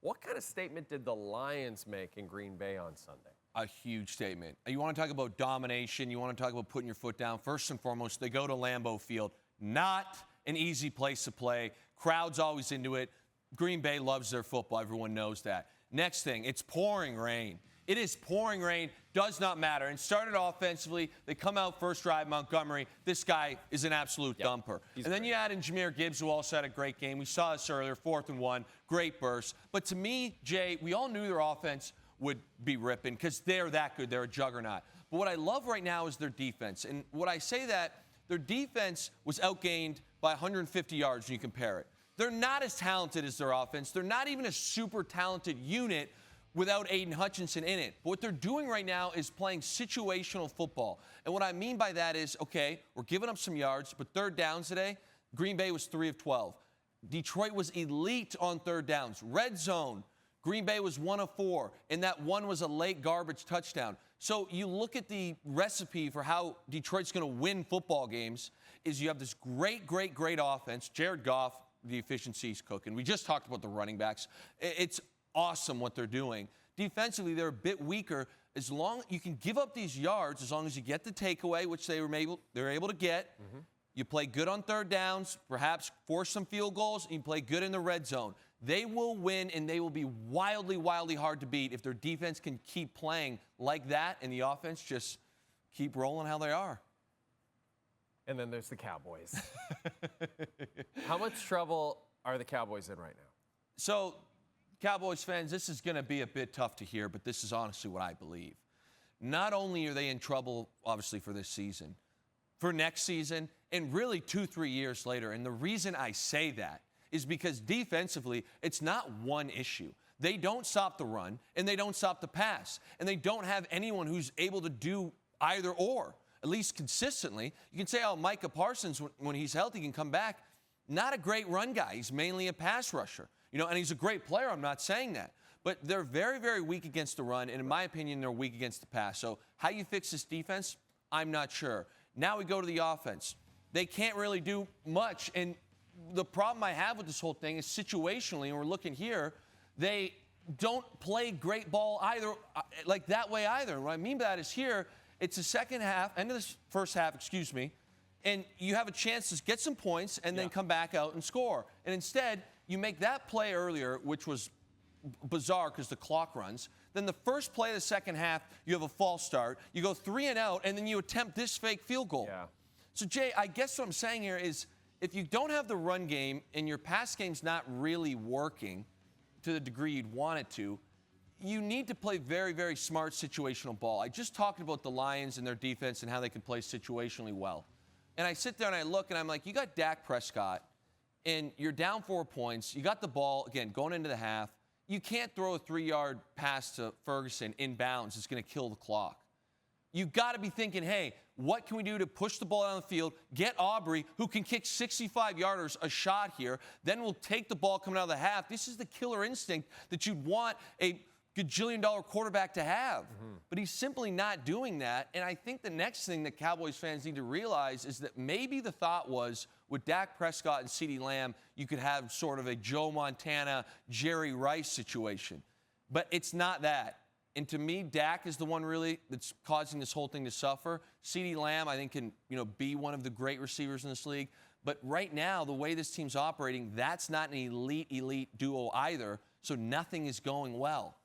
What kind of statement did the Lions make in Green Bay on Sunday? A huge statement. You want to talk about domination. You want to talk about putting your foot down. First and foremost, they go to Lambeau Field. Not an easy place to play. Crowd's always into it. Green Bay loves their football. Everyone knows that. Next thing, it's pouring rain. It is pouring rain. Does not matter. And started offensively. They come out first drive, Montgomery. This guy is an absolute thumper. And then you add in Jahmyr Gibbs, who also had a great game. We saw this earlier, 4th and 1. Great burst. But to me, Jay, we all knew their offense would be ripping because they're that good. They're a juggernaut. But what I love right now is their defense. And what I say that their defense was outgained by 150 yards when you compare it. They're not as talented as their offense. They're not even a super talented unit without Aiden Hutchinson in it. But what they're doing right now is playing situational football. And what I mean by that is, okay, we're giving up some yards, but third downs today, Green Bay was 3 of 12. Detroit was elite on third downs. Red zone, Green Bay was 1 of 4, and that one was a late garbage touchdown. So you look at the recipe for how Detroit's going to win football games is you have this great offense. Jared Goff, the efficiency's cooking. We just talked about the running backs. It's awesome what they're doing. Defensively, they're a bit weaker. As long you can give up these yards, as long as you get the takeaway, which they're able to get. Mm-hmm. You play good on third downs, perhaps force some field goals, and you play good in the red zone. They will win, and they will be wildly hard to beat if their defense can keep playing like that and the offense just keep rolling how they are. And then there's the Cowboys. How much trouble are the Cowboys in right now? So, Cowboys fans, this is going to be a bit tough to hear, but this is honestly what I believe. Not only are they in trouble, obviously, for this season, for next season, and really 2-3 years later. And the reason I say that is because defensively, it's not one issue. They don't stop the run, and they don't stop the pass. And they don't have anyone who's able to do either or, at least consistently. You can say, oh, Micah Parsons, when he's healthy, can come back. Not a great run guy. He's mainly a pass rusher. You know, and he's a great player. I'm not saying that. But they're very weak against the run, and in my opinion, they're weak against the pass. So how you fix this defense, I'm not sure. Now we go to the offense. They can't really do much, and the problem I have with this whole thing is situationally, and we're looking here, they don't play great ball either, like that way either. And what I mean by that is here, it's the second half, end of the first half, and you have a chance to get some points and then come back out and score. And instead, you make that play earlier, which was bizarre because the clock runs. Then the first play of the second half, you have a false start. You go 3 and out, and then you attempt this fake field goal. Yeah. So, Jay, I guess what I'm saying here is if you don't have the run game and your pass game's not really working to the degree you'd want it to, you need to play very smart situational ball. I just talked about the Lions and their defense and how they can play situationally well. And I sit there and I look and I'm like, you got Dak Prescott, and you're down 4 points. You got the ball, again, going into the half. You can't throw a 3-yard pass to Ferguson in bounds. It's going to kill the clock. You got to be thinking, hey, what can we do to push the ball down the field, get Aubrey, who can kick 65-yarders, a shot here, then we'll take the ball coming out of the half. This is the killer instinct that you'd want a gajillion-dollar quarterback to have. Mm-hmm. But he's simply not doing that. And I think the next thing that Cowboys fans need to realize is that maybe the thought was with Dak Prescott and CeeDee Lamb, you could have sort of a Joe Montana, Jerry Rice situation. But it's not that. And to me, Dak is the one really that's causing this whole thing to suffer. CeeDee Lamb, I think, can be one of the great receivers in this league. But right now, the way this team's operating, that's not an elite duo either. So nothing is going well.